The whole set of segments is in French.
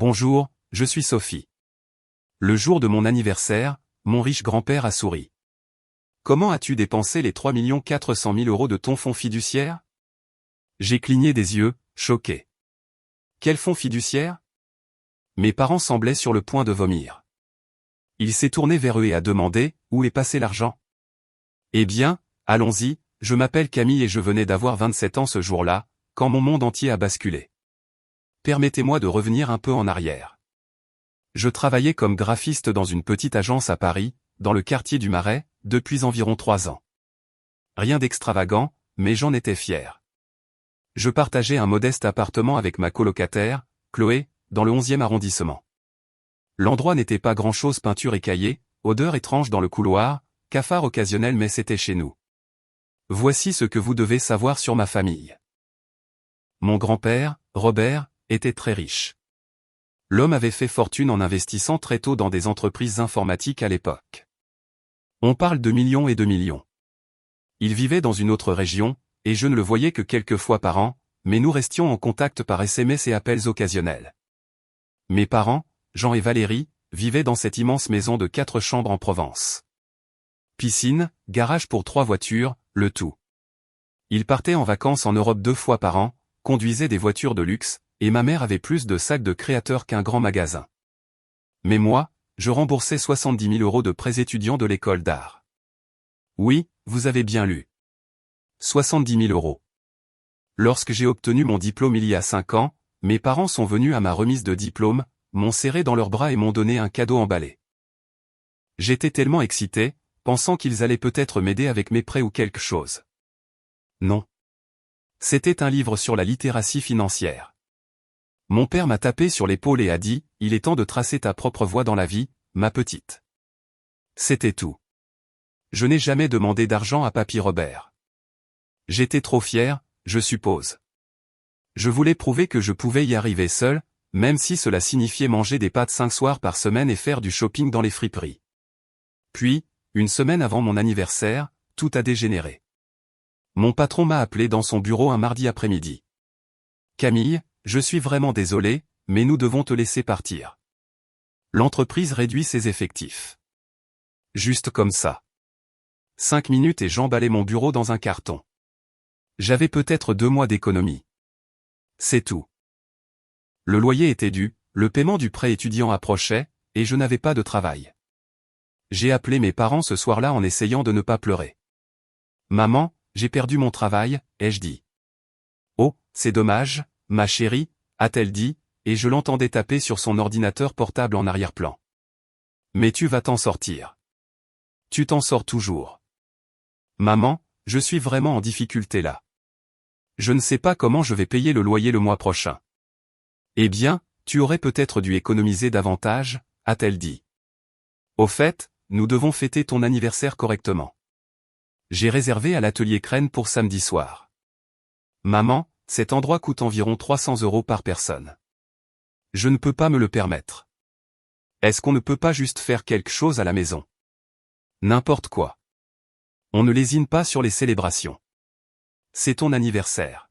Bonjour, je suis Sophie. Le jour de mon anniversaire, mon riche grand-père a souri. Comment as-tu dépensé les 3 400 000 € de ton fonds fiduciaire? J'ai cligné des yeux, choqué. Quel fonds fiduciaire? Mes parents semblaient sur le point de vomir. Il s'est tourné vers eux et a demandé, où est passé l'argent? Eh bien, allons-y, je m'appelle Camille et je venais d'avoir 27 ans ce jour-là, quand mon monde entier a basculé. Permettez-moi de revenir un peu en arrière. Je travaillais comme graphiste dans une petite agence à Paris, dans le quartier du Marais, depuis environ 3 ans. Rien d'extravagant, mais j'en étais fier. Je partageais un modeste appartement avec ma colocataire, Chloé, dans le 11e arrondissement. L'endroit n'était pas grand-chose, peinture écaillée, odeur étrange dans le couloir, cafard occasionnel, mais c'était chez nous. Voici ce que vous devez savoir sur ma famille. Mon grand-père, Robert, était très riche. L'homme avait fait fortune en investissant très tôt dans des entreprises informatiques à l'époque. On parle de millions et de millions. Il vivait dans une autre région, et je ne le voyais que quelques fois par an, mais nous restions en contact par SMS et appels occasionnels. Mes parents, Jean et Valérie, vivaient dans cette immense maison de 4 chambres en Provence. Piscine, garage pour 3 voitures, le tout. Ils partaient en vacances en Europe 2 fois par an, conduisaient des voitures de luxe, et ma mère avait plus de sacs de créateurs qu'un grand magasin. Mais moi, je remboursais 70 000 € de prêts étudiants de l'école d'art. Oui, vous avez bien lu. 70 000 €. Lorsque j'ai obtenu mon diplôme il y a 5 ans, mes parents sont venus à ma remise de diplôme, m'ont serré dans leurs bras et m'ont donné un cadeau emballé. J'étais tellement excité, pensant qu'ils allaient peut-être m'aider avec mes prêts ou quelque chose. Non. C'était un livre sur la littératie financière. Mon père m'a tapé sur l'épaule et a dit, « Il est temps de tracer ta propre voie dans la vie, ma petite. » C'était tout. Je n'ai jamais demandé d'argent à Papy Robert. J'étais trop fier, je suppose. Je voulais prouver que je pouvais y arriver seul, même si cela signifiait manger des pâtes 5 soirs par semaine et faire du shopping dans les friperies. Puis, une semaine avant mon anniversaire, tout a dégénéré. Mon patron m'a appelé dans son bureau un mardi après-midi. « Camille, je suis vraiment désolé, mais nous devons te laisser partir. L'entreprise réduit ses effectifs. » Juste comme ça. 5 minutes et j'emballais mon bureau dans un carton. J'avais peut-être 2 mois d'économie. C'est tout. Le loyer était dû, le paiement du prêt étudiant approchait, et je n'avais pas de travail. J'ai appelé mes parents ce soir-là en essayant de ne pas pleurer. « Maman, j'ai perdu mon travail », ai-je dit. « Oh, c'est dommage, ma chérie », a-t-elle dit, et je l'entendais taper sur son ordinateur portable en arrière-plan. « Mais tu vas t'en sortir. Tu t'en sors toujours. »« Maman, je suis vraiment en difficulté là. Je ne sais pas comment je vais payer le loyer le mois prochain. »« Eh bien, tu aurais peut-être dû économiser davantage, » a-t-elle dit. « Au fait, nous devons fêter ton anniversaire correctement. J'ai réservé à l'atelier Crène pour samedi soir. Maman, cet endroit coûte environ 300 € par personne. Je ne peux pas me le permettre. Est-ce qu'on ne peut pas juste faire quelque chose à la maison? N'importe quoi. On ne lésine pas sur les célébrations. C'est ton anniversaire.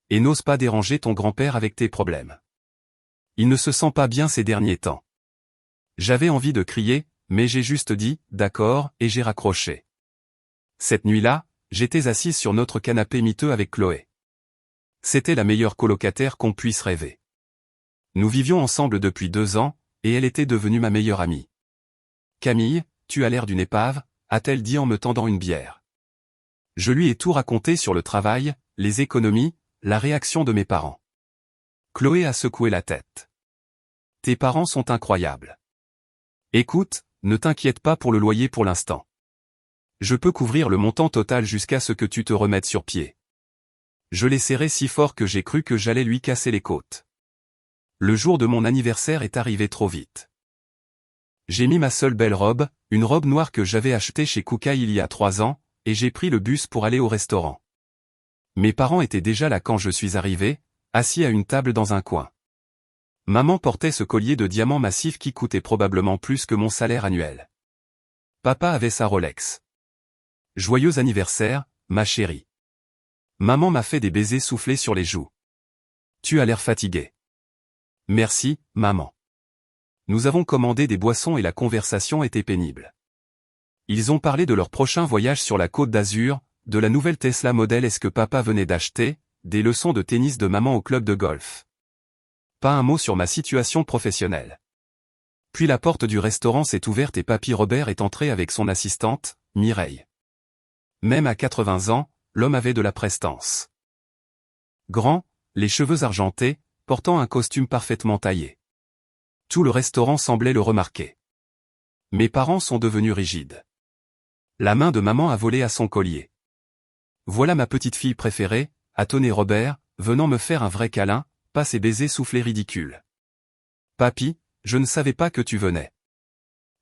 Et n'ose pas déranger ton grand-père avec tes problèmes. Il ne se sent pas bien ces derniers temps. J'avais envie de crier, mais j'ai juste dit « d'accord » et j'ai raccroché. Cette nuit-là, j'étais assise sur notre canapé miteux avec Chloé. C'était la meilleure colocataire qu'on puisse rêver. Nous vivions ensemble depuis 2 ans, et elle était devenue ma meilleure amie. « Camille, tu as l'air d'une épave », a-t-elle dit en me tendant une bière. Je lui ai tout raconté sur le travail, les économies, la réaction de mes parents. Chloé a secoué la tête. « Tes parents sont incroyables. Écoute, ne t'inquiète pas pour le loyer pour l'instant. Je peux couvrir le montant total jusqu'à ce que tu te remettes sur pied. » Je l'ai serré si fort que j'ai cru que j'allais lui casser les côtes. Le jour de mon anniversaire est arrivé trop vite. J'ai mis ma seule belle robe, une robe noire que j'avais achetée chez Koukaï il y a 3 ans, et j'ai pris le bus pour aller au restaurant. Mes parents étaient déjà là quand je suis arrivé, assis à une table dans un coin. Maman portait ce collier de diamants massifs qui coûtait probablement plus que mon salaire annuel. Papa avait sa Rolex. Joyeux anniversaire, ma chérie. Maman m'a fait des baisers soufflés sur les joues. Tu as l'air fatigué. Merci, maman. Nous avons commandé des boissons et la conversation était pénible. Ils ont parlé de leur prochain voyage sur la Côte d'Azur, de la nouvelle Tesla Model S que papa venait d'acheter, des leçons de tennis de maman au club de golf. Pas un mot sur ma situation professionnelle. Puis la porte du restaurant s'est ouverte et papy Robert est entré avec son assistante, Mireille. Même à 80 ans, l'homme avait de la prestance. Grand, les cheveux argentés, portant un costume parfaitement taillé. Tout le restaurant semblait le remarquer. Mes parents sont devenus rigides. La main de maman a volé à son collier. Voilà ma petite fille préférée, a tonné Robert, venant me faire un vrai câlin, pas ces baisers soufflés ridicules. Papy, je ne savais pas que tu venais.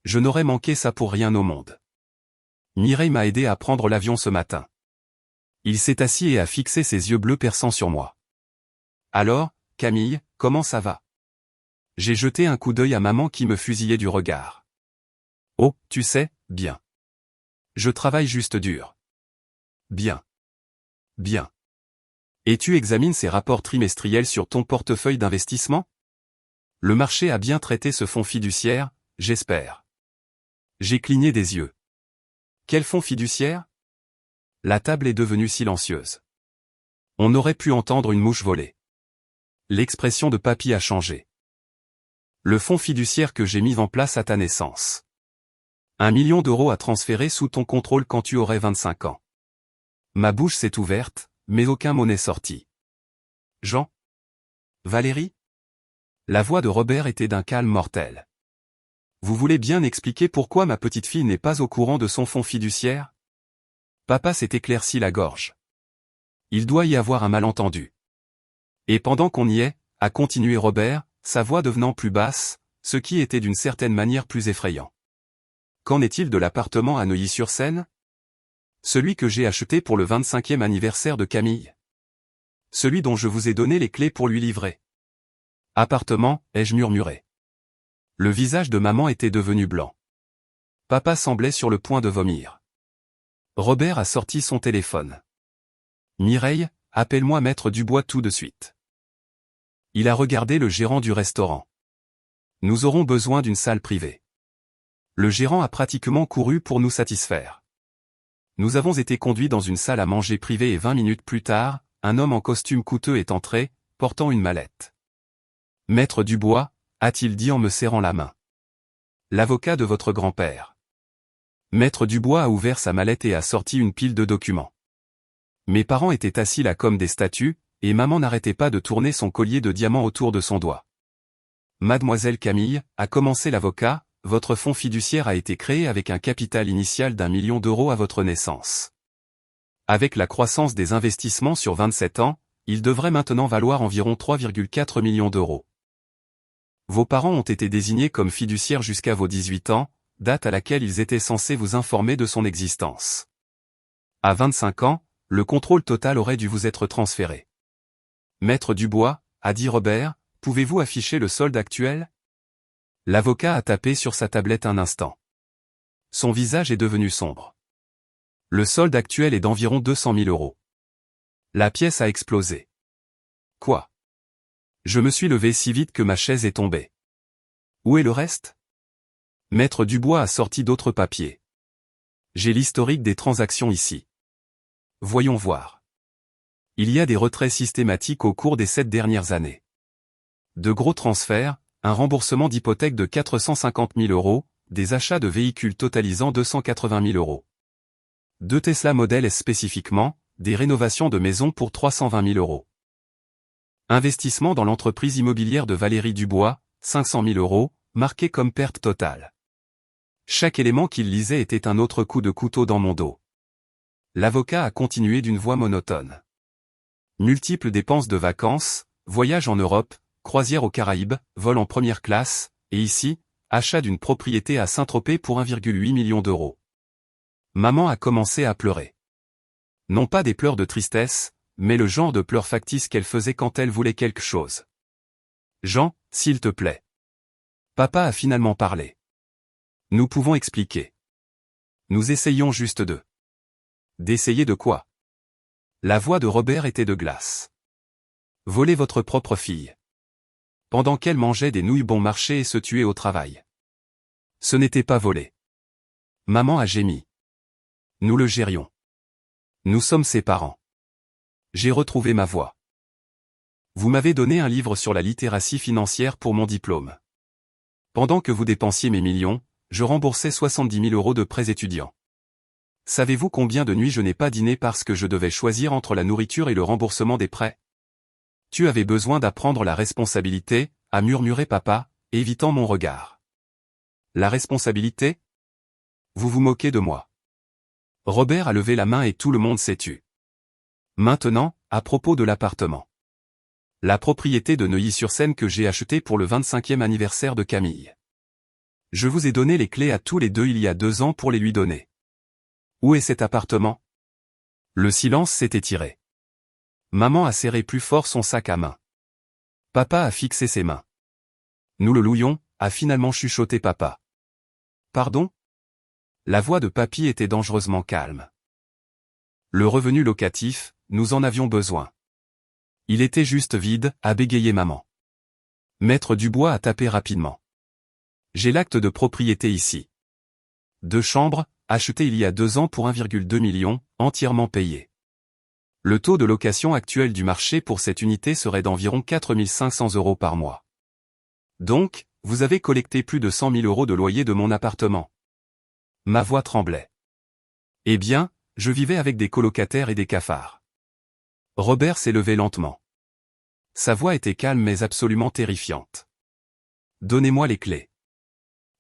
Je n'aurais manqué ça pour rien au monde. Mireille m'a aidé à prendre l'avion ce matin. Il s'est assis et a fixé ses yeux bleus perçants sur moi. Alors, Camille, comment ça va? J'ai jeté un coup d'œil à maman qui me fusillait du regard. Oh, tu sais, bien. Je travaille juste dur. Bien. Bien. Et tu examines ces rapports trimestriels sur ton portefeuille d'investissement? Le marché a bien traité ce fonds fiduciaire, j'espère. J'ai cligné des yeux. Quel fonds fiduciaire? La table est devenue silencieuse. On aurait pu entendre une mouche voler. L'expression de papy a changé. Le fonds fiduciaire que j'ai mis en place à ta naissance. 1 million d'euros à transférer sous ton contrôle quand tu aurais 25 ans. Ma bouche s'est ouverte, mais aucun mot n'est sorti. Jean? Valérie? La voix de Robert était d'un calme mortel. Vous voulez bien expliquer pourquoi ma petite fille n'est pas au courant de son fonds fiduciaire? Papa s'est éclairci la gorge. Il doit y avoir un malentendu. Et pendant qu'on y est, a continué Robert, sa voix devenant plus basse, ce qui était d'une certaine manière plus effrayant. Qu'en est-il de l'appartement à Neuilly-sur-Seine? Celui que j'ai acheté pour le 25e anniversaire de Camille. Celui dont je vous ai donné les clés pour lui livrer. Appartement, ai-je murmuré. Le visage de maman était devenu blanc. Papa semblait sur le point de vomir. Robert a sorti son téléphone. Mireille, appelle-moi maître Dubois tout de suite. Il a regardé le gérant du restaurant. Nous aurons besoin d'une salle privée. Le gérant a pratiquement couru pour nous satisfaire. Nous avons été conduits dans une salle à manger privée et 20 minutes plus tard, un homme en costume coûteux est entré, portant une mallette. Maître Dubois, a-t-il dit en me serrant la main. L'avocat de votre grand-père. Maître Dubois a ouvert sa mallette et a sorti une pile de documents. Mes parents étaient assis là comme des statues, et maman n'arrêtait pas de tourner son collier de diamants autour de son doigt. Mademoiselle Camille, a commencé l'avocat, votre fonds fiduciaire a été créé avec un capital initial d'1 million d'euros à votre naissance. Avec la croissance des investissements sur 27 ans, il devrait maintenant valoir environ 3,4 millions d'euros. Vos parents ont été désignés comme fiduciaires jusqu'à vos 18 ans, date à laquelle ils étaient censés vous informer de son existence. À 25 ans, le contrôle total aurait dû vous être transféré. Maître Dubois, a dit Robert, pouvez-vous afficher le solde actuel? L'avocat a tapé sur sa tablette un instant. Son visage est devenu sombre. Le solde actuel est d'environ 200 000 euros. La pièce a explosé. Quoi? Je me suis levé si vite que ma chaise est tombée. Où est le reste? Maître Dubois a sorti d'autres papiers. J'ai l'historique des transactions ici. Voyons voir. Il y a des retraits systématiques au cours des 7 dernières années. De gros transferts, un remboursement d'hypothèque de 450 000 euros, des achats de véhicules totalisant 280 000 euros. 2 Tesla Model S spécifiquement, des rénovations de maisons pour 320 000 euros. Investissement dans l'entreprise immobilière de Valérie Dubois, 500 000 euros, marqué comme perte totale. Chaque élément qu'il lisait était un autre coup de couteau dans mon dos. L'avocat a continué d'une voix monotone. Multiples dépenses de vacances, voyages en Europe, croisière aux Caraïbes, vol en première classe, et ici, achat d'une propriété à Saint-Tropez pour 1,8 million d'euros. Maman a commencé à pleurer. Non pas des pleurs de tristesse, mais le genre de pleurs factices qu'elle faisait quand elle voulait quelque chose. Jean, s'il te plaît. Papa a finalement parlé. Nous pouvons expliquer. Nous essayons juste de. D'essayer de quoi? La voix de Robert était de glace. Voler votre propre fille. pendant qu'elle mangeait des nouilles bon marché et se tuait au travail. Ce n'était pas volé. Maman a gémi. Nous le gérions. Nous sommes ses parents. J'ai retrouvé ma voie. Vous m'avez donné un livre sur la littératie financière pour mon diplôme. Pendant que vous dépensiez mes millions, je remboursais 70 000 € de prêts étudiants. Savez-vous combien de nuits je n'ai pas dîné parce que je devais choisir entre la nourriture et le remboursement des prêts? Tu avais besoin d'apprendre la responsabilité, a murmuré papa, évitant mon regard. La responsabilité? Vous vous moquez de moi. Robert a levé la main et tout le monde s'est tu. Maintenant, à propos de l'appartement. La propriété de Neuilly-sur-Seine que j'ai achetée pour le 25e anniversaire de Camille. Je vous ai donné les clés à tous les deux il y a 2 ans pour les lui donner. Où est cet appartement? Le silence s'est étiré. Maman a serré plus fort son sac à main. Papa a fixé ses mains. Nous le louions, a finalement chuchoté papa. Pardon? La voix de papy était dangereusement calme. Le revenu locatif, nous en avions besoin. Il était juste vide, a bégayé maman. Maître Dubois a tapé rapidement. J'ai l'acte de propriété ici. 2 chambres, achetées il y a 2 ans pour 1,2 million, entièrement payées. Le taux de location actuel du marché pour cette unité serait d'environ 4 500 € par mois. Donc, vous avez collecté plus de 100 000 € de loyer de mon appartement. Ma voix tremblait. Eh bien, je vivais avec des colocataires et des cafards. Robert s'est levé lentement. Sa voix était calme mais absolument terrifiante. Donnez-moi les clés.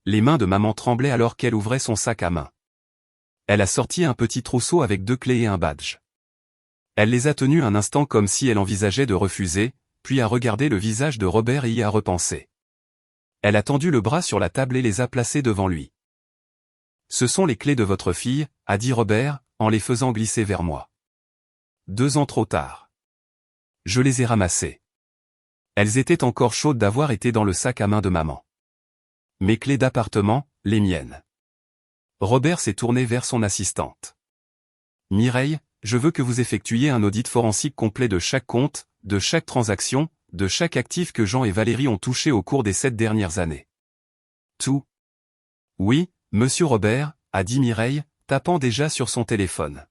Les mains de maman tremblaient alors qu'elle ouvrait son sac à main. Elle a sorti un petit trousseau avec 2 clés et un badge. Elle les a tenues un instant comme si elle envisageait de refuser, puis a regardé le visage de Robert et y a repensé. Elle a tendu le bras sur la table et les a placés devant lui. Ce sont les clés de votre fille, a dit Robert, en les faisant glisser vers moi. 2 ans trop tard. Je les ai ramassées. Elles étaient encore chaudes d'avoir été dans le sac à main de maman. Mes clés d'appartement, les miennes. Robert s'est tourné vers son assistante. Mireille, je veux que vous effectuiez un audit forensique complet de chaque compte, de chaque transaction, de chaque actif que Jean et Valérie ont touché au cours des 7 dernières années. Tout. Oui, monsieur Robert, a dit Mireille, tapant déjà sur son téléphone.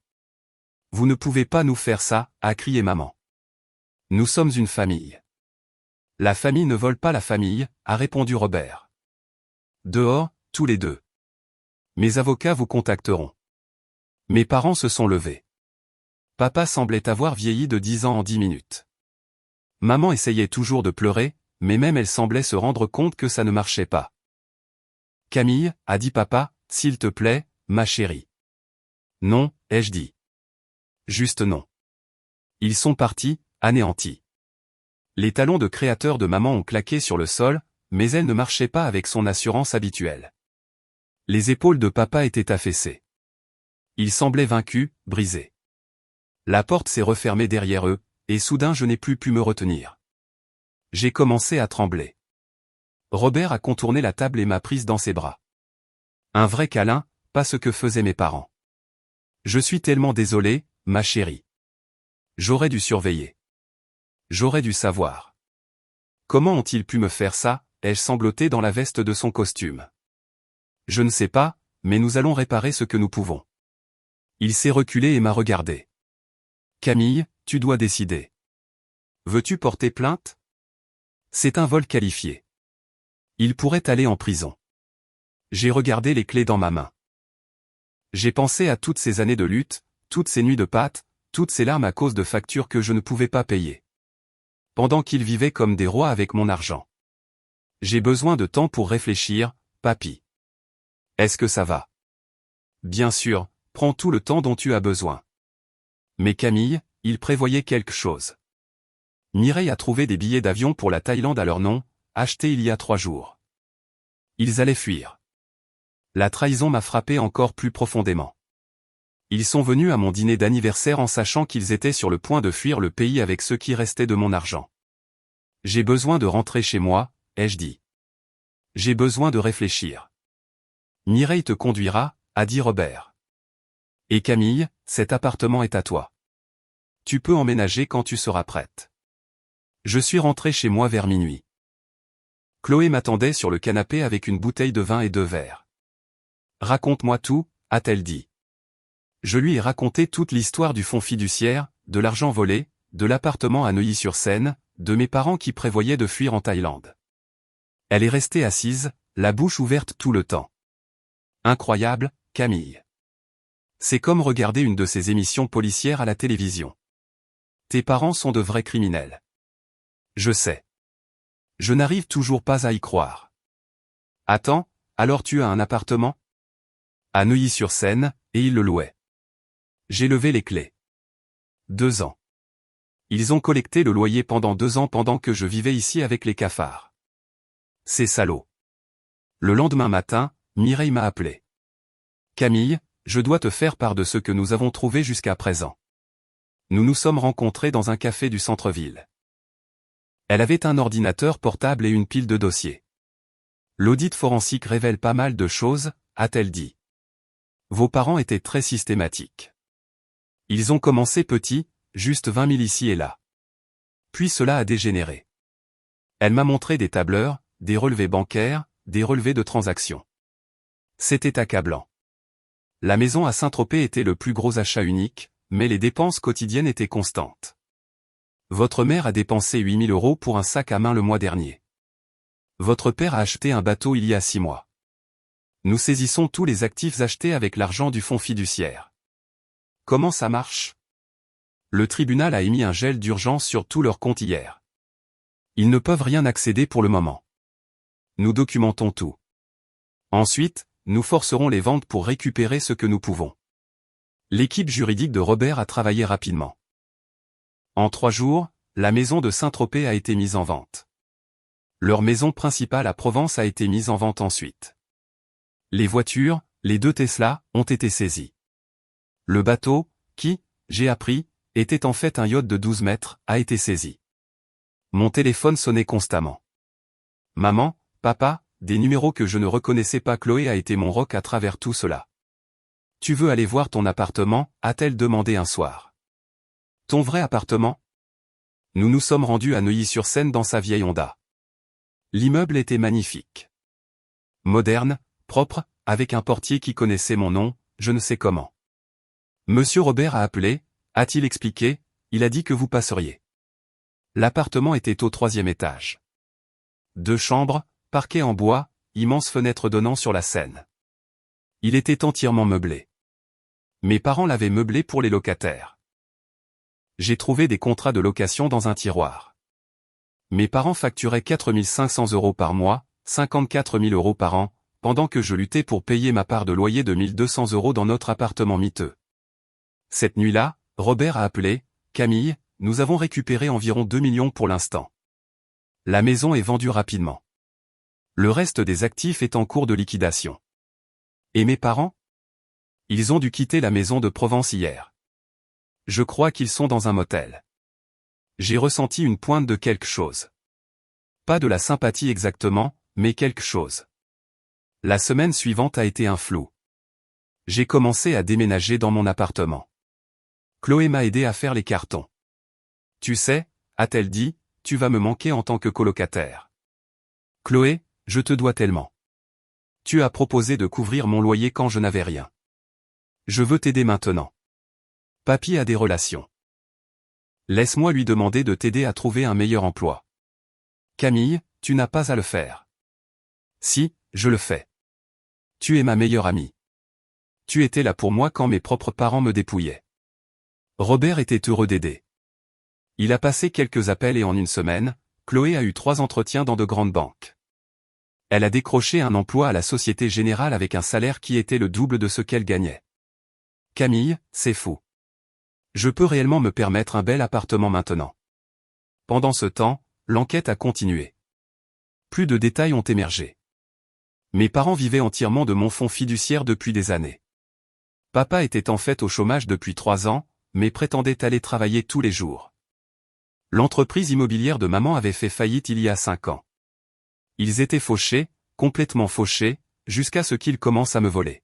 Vous ne pouvez pas nous faire ça, a crié maman. Nous sommes une famille. La famille ne vole pas la famille, a répondu Robert. Dehors, tous les deux. Mes avocats vous contacteront. Mes parents se sont levés. Papa semblait avoir vieilli de 10 ans en 10 minutes. Maman essayait toujours de pleurer, mais même elle semblait se rendre compte que ça ne marchait pas. Camille, a dit papa, s'il te plaît, ma chérie. Non, ai-je dit. Juste non. Ils sont partis, anéantis. Les talons de créateur de maman ont claqué sur le sol, mais elle ne marchait pas avec son assurance habituelle. Les épaules de papa étaient affaissées. Il semblait vaincu, brisé. La porte s'est refermée derrière eux, et soudain je n'ai plus pu me retenir. J'ai commencé à trembler. Robert a contourné la table et m'a prise dans ses bras. Un vrai câlin, pas ce que faisaient mes parents. Je suis tellement désolé, ma chérie. J'aurais dû surveiller. J'aurais dû savoir. Comment ont-ils pu me faire ça, ai-je sangloté dans la veste de son costume. Je ne sais pas, mais nous allons réparer ce que nous pouvons. Il s'est reculé et m'a regardé. Camille, tu dois décider. Veux-tu porter plainte? C'est un vol qualifié. Il pourrait aller en prison. J'ai regardé les clés dans ma main. J'ai pensé à toutes ces années de lutte, toutes ces nuits de pâtes, toutes ces larmes à cause de factures que je ne pouvais pas payer. Pendant qu'ils vivaient comme des rois avec mon argent. J'ai besoin de temps pour réfléchir, papy. Est-ce que ça va? Bien sûr, prends tout le temps dont tu as besoin. Mais Camille, il prévoyait quelque chose. Mireille a trouvé des billets d'avion pour la Thaïlande à leur nom, achetés il y a 3 jours. Ils allaient fuir. La trahison m'a frappé encore plus profondément. Ils sont venus à mon dîner d'anniversaire en sachant qu'ils étaient sur le point de fuir le pays avec ce qui restait de mon argent. J'ai besoin de rentrer chez moi, ai-je dit. J'ai besoin de réfléchir. Mireille te conduira, a dit Robert. Et Camille, cet appartement est à toi. Tu peux emménager quand tu seras prête. Je suis rentré chez moi vers minuit. Chloé m'attendait sur le canapé avec une bouteille de vin et 2 verres. Raconte-moi tout, a-t-elle dit. Je lui ai raconté toute l'histoire du fonds fiduciaire, de l'argent volé, de l'appartement à Neuilly-sur-Seine, de mes parents qui prévoyaient de fuir en Thaïlande. Elle est restée assise, la bouche ouverte tout le temps. Incroyable, Camille. C'est comme regarder une de ces émissions policières à la télévision. Tes parents sont de vrais criminels. Je sais. Je n'arrive toujours pas à y croire. Attends, alors tu as un appartement ? À Neuilly-sur-Seine, et ils le louaient. J'ai levé les clés. 2 ans. Ils ont collecté le loyer pendant 2 ans pendant que je vivais ici avec les cafards. C'est salaud. Le lendemain matin, Mireille m'a appelé. Camille, je dois te faire part de ce que nous avons trouvé jusqu'à présent. Nous nous sommes rencontrés dans un café du centre-ville. Elle avait un ordinateur portable et une pile de dossiers. L'audit forensique révèle pas mal de choses, a-t-elle dit. Vos parents étaient très systématiques. Ils ont commencé petits, juste 20 000 ici et là. Puis cela a dégénéré. Elle m'a montré des tableurs, des relevés bancaires, des relevés de transactions. C'était accablant. La maison à Saint-Tropez était le plus gros achat unique, mais les dépenses quotidiennes étaient constantes. Votre mère a dépensé 8 000 € pour un sac à main le mois dernier. Votre père a acheté un bateau il y a 6 mois. Nous saisissons tous les actifs achetés avec l'argent du fonds fiduciaire. Comment ça marche ? Le tribunal a émis un gel d'urgence sur tous leurs comptes hier. Ils ne peuvent rien accéder pour le moment. Nous documentons tout. Ensuite, nous forcerons les ventes pour récupérer ce que nous pouvons. L'équipe juridique de Robert a travaillé rapidement. En 3 jours, la maison de Saint-Tropez a été mise en vente. Leur maison principale à Provence a été mise en vente ensuite. Les voitures, les 2 Tesla, ont été saisies. Le bateau, qui, j'ai appris, était en fait un yacht de 12 mètres, a été saisi. Mon téléphone sonnait constamment. Maman, papa, des numéros que je ne reconnaissais pas. Chloé a été mon roc à travers tout cela. Tu veux aller voir ton appartement, a-t-elle demandé un soir. Ton vrai appartement ? Nous nous sommes rendus à Neuilly-sur-Seine dans sa vieille Honda. L'immeuble était magnifique. Moderne, propre, avec un portier qui connaissait mon nom, je ne sais comment. Monsieur Robert a appelé, a-t-il expliqué, il a dit que vous passeriez. L'appartement était au 3e étage. 2 chambres, parquet en bois, immense fenêtre donnant sur la Seine. Il était entièrement meublé. Mes parents l'avaient meublé pour les locataires. J'ai trouvé des contrats de location dans un tiroir. Mes parents facturaient 4 500 € par mois, 54 000 € par an, pendant que je luttais pour payer ma part de loyer de 1 200 € dans notre appartement miteux. Cette nuit-là, Robert a appelé, Camille, nous avons récupéré environ 2 millions pour l'instant. La maison est vendue rapidement. Le reste des actifs est en cours de liquidation. Et mes parents ? Ils ont dû quitter la maison de Provence hier. Je crois qu'ils sont dans un motel. J'ai ressenti une pointe de quelque chose. Pas de la sympathie exactement, mais quelque chose. La semaine suivante a été un flou. J'ai commencé à déménager dans mon appartement. Chloé m'a aidé à faire les cartons. Tu sais, a-t-elle dit, tu vas me manquer en tant que colocataire. Chloé, je te dois tellement. Tu as proposé de couvrir mon loyer quand je n'avais rien. Je veux t'aider maintenant. Papy a des relations. Laisse-moi lui demander de t'aider à trouver un meilleur emploi. Camille, tu n'as pas à le faire. Si, je le fais. Tu es ma meilleure amie. Tu étais là pour moi quand mes propres parents me dépouillaient. Robert était heureux d'aider. Il a passé quelques appels et en une semaine, Chloé a eu 3 entretiens dans de grandes banques. Elle a décroché un emploi à la Société Générale avec un salaire qui était le double de ce qu'elle gagnait. Camille, c'est fou. Je peux réellement me permettre un bel appartement maintenant. Pendant ce temps, l'enquête a continué. Plus de détails ont émergé. Mes parents vivaient entièrement de mon fonds fiduciaire depuis des années. Papa était en fait au chômage depuis 3 ans, mais prétendait aller travailler tous les jours. L'entreprise immobilière de maman avait fait faillite il y a 5 ans. Ils étaient fauchés, complètement fauchés, jusqu'à ce qu'ils commencent à me voler.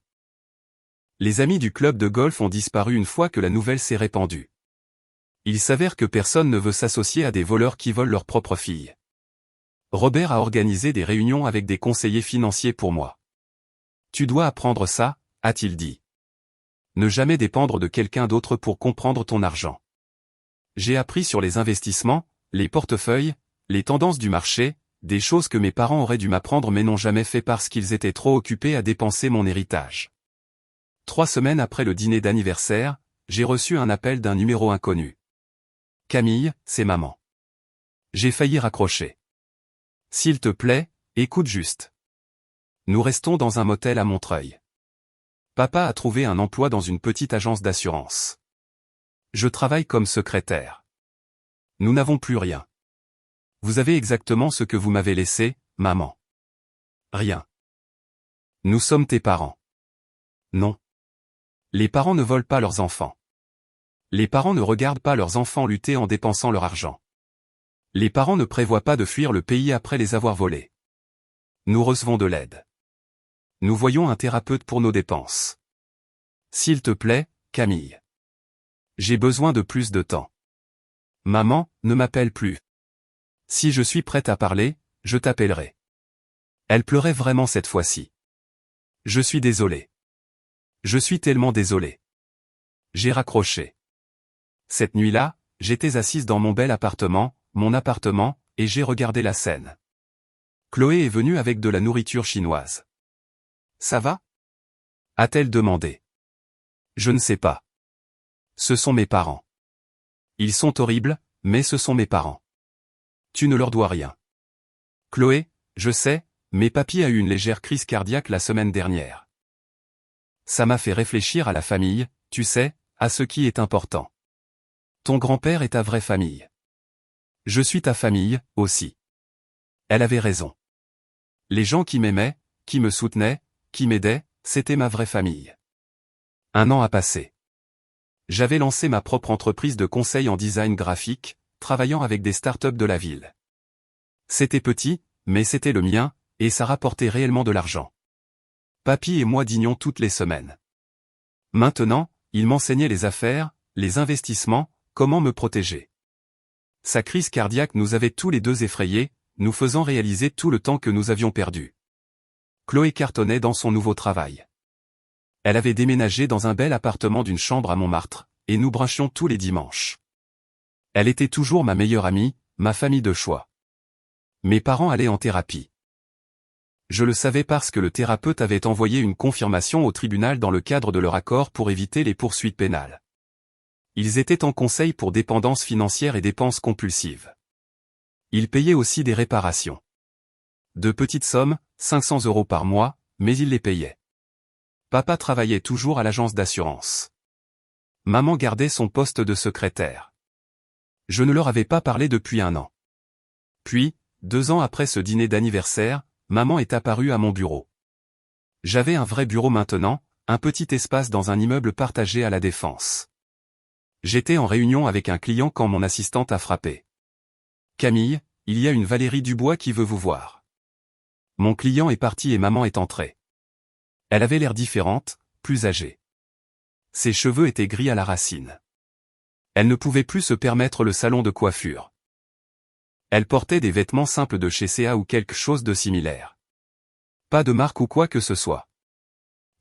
Les amis du club de golf ont disparu une fois que la nouvelle s'est répandue. Il s'avère que personne ne veut s'associer à des voleurs qui volent leur propre fille. Robert a organisé des réunions avec des conseillers financiers pour moi. Tu dois apprendre ça, a-t-il dit. Ne jamais dépendre de quelqu'un d'autre pour comprendre ton argent. J'ai appris sur les investissements, les portefeuilles, les tendances du marché, des choses que mes parents auraient dû m'apprendre mais n'ont jamais fait parce qu'ils étaient trop occupés à dépenser mon héritage. 3 semaines après le dîner d'anniversaire, j'ai reçu un appel d'un numéro inconnu. Camille, c'est maman. J'ai failli raccrocher. S'il te plaît, écoute juste. Nous restons dans un motel à Montreuil. Papa a trouvé un emploi dans une petite agence d'assurance. Je travaille comme secrétaire. Nous n'avons plus rien. Vous avez exactement ce que vous m'avez laissé, maman. Rien. Nous sommes tes parents. Non. Les parents ne volent pas leurs enfants. Les parents ne regardent pas leurs enfants lutter en dépensant leur argent. Les parents ne prévoient pas de fuir le pays après les avoir volés. Nous recevons de l'aide. Nous voyons un thérapeute pour nos dépenses. S'il te plaît, Camille. J'ai besoin de plus de temps. Maman, ne m'appelle plus. Si je suis prête à parler, je t'appellerai. Elle pleurait vraiment cette fois-ci. Je suis désolé. Je suis tellement désolé. J'ai raccroché. Cette nuit-là, j'étais assise dans mon bel appartement, et j'ai regardé la scène. Chloé est venue avec de la nourriture chinoise. Ça va? A-t-elle demandé. Je ne sais pas. Ce sont mes parents. Ils sont horribles, mais ce sont mes parents. Tu ne leur dois rien. Chloé, je sais, mais papy a eu une légère crise cardiaque la semaine dernière. Ça m'a fait réfléchir à la famille, tu sais, à ce qui est important. Ton grand-père est ta vraie famille. Je suis ta famille, aussi. Elle avait raison. Les gens qui m'aimaient, qui me soutenaient, qui m'aidaient, c'était ma vraie famille. 1 an a passé. J'avais lancé ma propre entreprise de conseil en design graphique, travaillant avec des startups de la ville. C'était petit, mais c'était le mien, et ça rapportait réellement de l'argent. Papy et moi dînions toutes les semaines. Maintenant, il m'enseignait les affaires, les investissements, comment me protéger. Sa crise cardiaque nous avait tous les deux effrayés, nous faisant réaliser tout le temps que nous avions perdu. Chloé cartonnait dans son nouveau travail. Elle avait déménagé dans un bel appartement d'une chambre à Montmartre, et nous brunchions tous les dimanches. Elle était toujours ma meilleure amie, ma famille de choix. Mes parents allaient en thérapie. Je le savais parce que le thérapeute avait envoyé une confirmation au tribunal dans le cadre de leur accord pour éviter les poursuites pénales. Ils étaient en conseil pour dépendance financière et dépenses compulsives. Ils payaient aussi des réparations. De petites sommes, 500 € par mois, mais ils les payaient. Papa travaillait toujours à l'agence d'assurance. Maman gardait son poste de secrétaire. Je ne leur avais pas parlé depuis 1 an. Puis, 2 ans après ce dîner d'anniversaire, maman est apparue à mon bureau. J'avais un vrai bureau maintenant, un petit espace dans un immeuble partagé à La Défense. J'étais en réunion avec un client quand mon assistante a frappé. Camille, il y a une Valérie Dubois qui veut vous voir. Mon client est parti et maman est entrée. Elle avait l'air différente, plus âgée. Ses cheveux étaient gris à la racine. Elle ne pouvait plus se permettre le salon de coiffure. Elle portait des vêtements simples de chez C&A ou quelque chose de similaire. Pas de marque ou quoi que ce soit.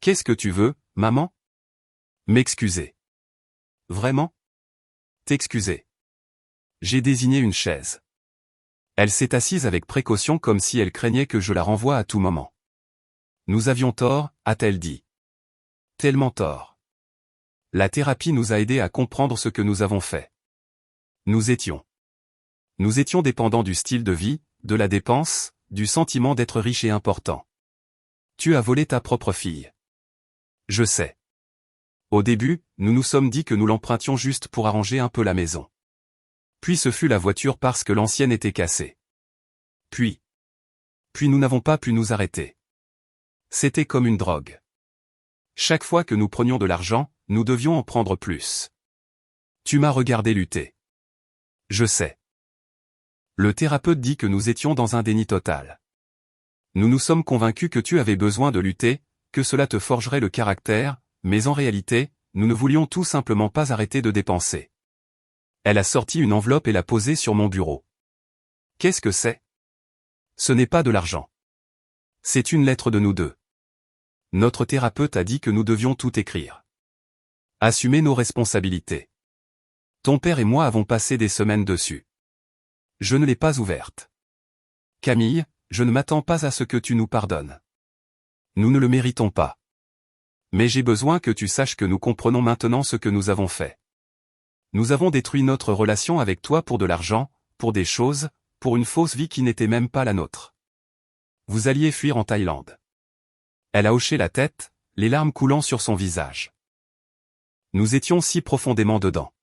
Qu'est-ce que tu veux, maman? M'excuser. Vraiment? T'excuser. J'ai désigné une chaise. Elle s'est assise avec précaution comme si elle craignait que je la renvoie à tout moment. Nous avions tort, a-t-elle dit. Tellement tort. La thérapie nous a aidés à comprendre ce que nous avons fait. Nous étions dépendants du style de vie, de la dépense, du sentiment d'être riche et important. Tu as volé ta propre fille. Je sais. Au début, nous nous sommes dit que nous l'empruntions juste pour arranger un peu la maison. Puis ce fut la voiture parce que l'ancienne était cassée. Puis nous n'avons pas pu nous arrêter. C'était comme une drogue. Chaque fois que nous prenions de l'argent, nous devions en prendre plus. Tu m'as regardé lutter. Je sais. Le thérapeute dit que nous étions dans un déni total. Nous nous sommes convaincus que tu avais besoin de lutter, que cela te forgerait le caractère, mais en réalité, nous ne voulions tout simplement pas arrêter de dépenser. Elle a sorti une enveloppe et l'a posée sur mon bureau. Qu'est-ce que c'est? Ce n'est pas de l'argent. C'est une lettre de nous deux. Notre thérapeute a dit que nous devions tout écrire. Assumer nos responsabilités. Ton père et moi avons passé des semaines dessus. Je ne l'ai pas ouverte. Camille, je ne m'attends pas à ce que tu nous pardonnes. Nous ne le méritons pas. Mais j'ai besoin que tu saches que nous comprenons maintenant ce que nous avons fait. Nous avons détruit notre relation avec toi pour de l'argent, pour des choses, pour une fausse vie qui n'était même pas la nôtre. Vous alliez fuir en Thaïlande. Elle a hoché la tête, les larmes coulant sur son visage. Nous étions si profondément dedans.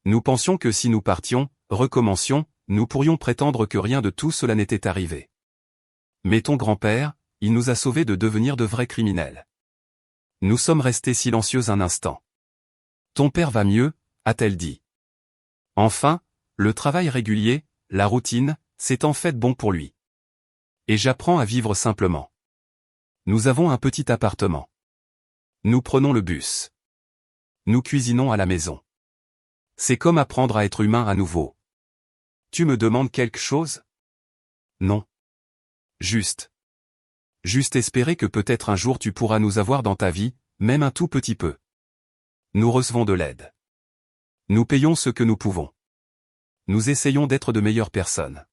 Nous pensions que si nous partions, recommencions, nous pourrions prétendre que rien de tout cela n'était arrivé. Mais ton grand-père, il nous a sauvés de devenir de vrais criminels. Nous sommes restés silencieux un instant. Ton père va mieux, a-t-elle dit. Enfin, le travail régulier, la routine, c'est en fait bon pour lui. Et j'apprends à vivre simplement. Nous avons un petit appartement. Nous prenons le bus. Nous cuisinons à la maison. C'est comme apprendre à être humain à nouveau. Tu me demandes quelque chose? Non. Juste espérer que peut-être un jour tu pourras nous avoir dans ta vie, même un tout petit peu. Nous recevons de l'aide. Nous payons ce que nous pouvons. Nous essayons d'être de meilleures personnes.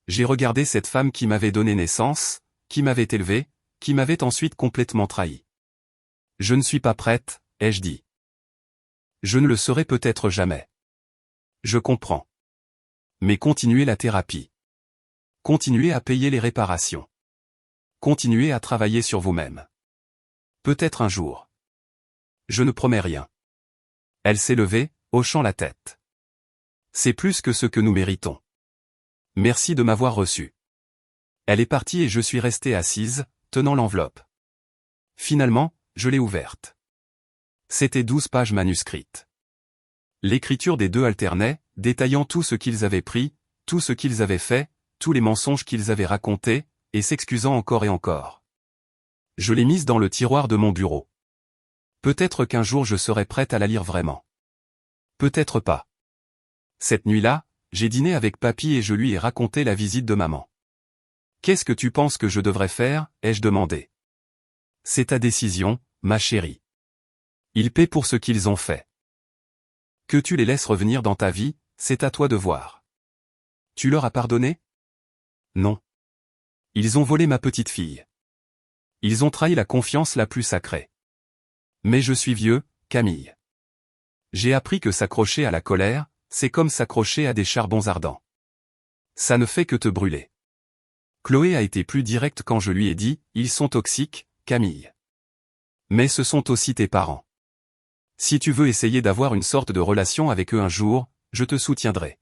J'ai regardé cette femme qui m'avait donné naissance, qui m'avait élevé, qui m'avait ensuite complètement trahi. Je ne suis pas prête, ai-je dit. Je ne le serai peut-être jamais. Je comprends. Mais continuez la thérapie. Continuez à payer les réparations. Continuez à travailler sur vous-même. Peut-être un jour. Je ne promets rien. Elle s'est levée, hochant la tête. C'est plus que ce que nous méritons. Merci de m'avoir reçu. Elle est partie et je suis resté assise, tenant l'enveloppe. Finalement, je l'ai ouverte. C'était 12 pages manuscrites. L'écriture des deux alternait, détaillant tout ce qu'ils avaient pris, tout ce qu'ils avaient fait, tous les mensonges qu'ils avaient racontés, et s'excusant encore et encore. Je l'ai mise dans le tiroir de mon bureau. Peut-être qu'un jour je serai prête à la lire vraiment. Peut-être pas. Cette nuit-là, j'ai dîné avec papy et je lui ai raconté la visite de maman. Qu'est-ce que tu penses que je devrais faire, ai-je demandé. C'est ta décision, ma chérie. Ils paient pour ce qu'ils ont fait. Que tu les laisses revenir dans ta vie, c'est à toi de voir. Tu leur as pardonné? Non. Ils ont volé ma petite fille. Ils ont trahi la confiance la plus sacrée. Mais je suis vieux, Camille. J'ai appris que s'accrocher à la colère, c'est comme s'accrocher à des charbons ardents. Ça ne fait que te brûler. Chloé a été plus directe quand je lui ai dit, ils sont toxiques, Camille. Mais ce sont aussi tes parents. Si tu veux essayer d'avoir une sorte de relation avec eux un jour, je te soutiendrai.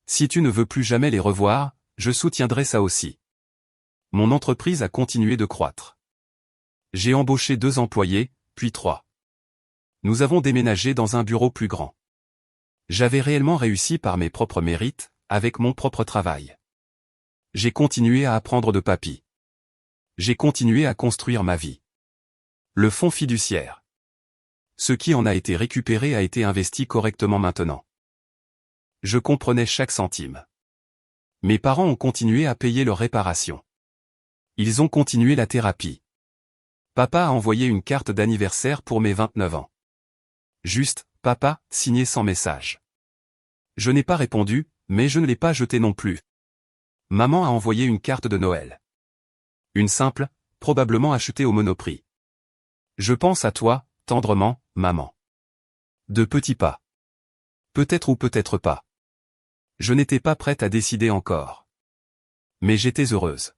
Si tu ne veux plus jamais les revoir, je soutiendrai ça aussi. Mon entreprise a continué de croître. J'ai embauché 2 employés, puis 3. Nous avons déménagé dans un bureau plus grand. J'avais réellement réussi par mes propres mérites, avec mon propre travail. J'ai continué à apprendre de papy. J'ai continué à construire ma vie. Le fonds fiduciaire. Ce qui en a été récupéré a été investi correctement maintenant. Je comprenais chaque centime. Mes parents ont continué à payer leurs réparations. Ils ont continué la thérapie. Papa a envoyé une carte d'anniversaire pour mes 29 ans. Juste, papa, signé sans message. Je n'ai pas répondu, mais je ne l'ai pas jeté non plus. Maman a envoyé une carte de Noël. Une simple, probablement achetée au Monoprix. Je pense à toi, tendrement, maman. De petits pas. Peut-être ou peut-être pas. Je n'étais pas prête à décider encore. Mais j'étais heureuse.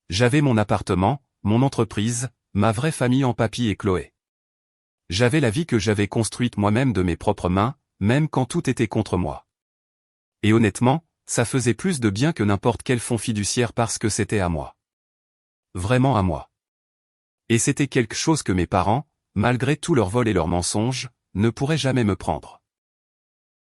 J'avais mon appartement, mon entreprise, ma vraie famille en papy et Chloé. J'avais la vie que j'avais construite moi-même de mes propres mains, même quand tout était contre moi. Et honnêtement, ça faisait plus de bien que n'importe quel fonds fiduciaire parce que c'était à moi. Vraiment à moi. Et c'était quelque chose que mes parents, malgré tout leur vol et leurs mensonges, ne pourraient jamais me prendre.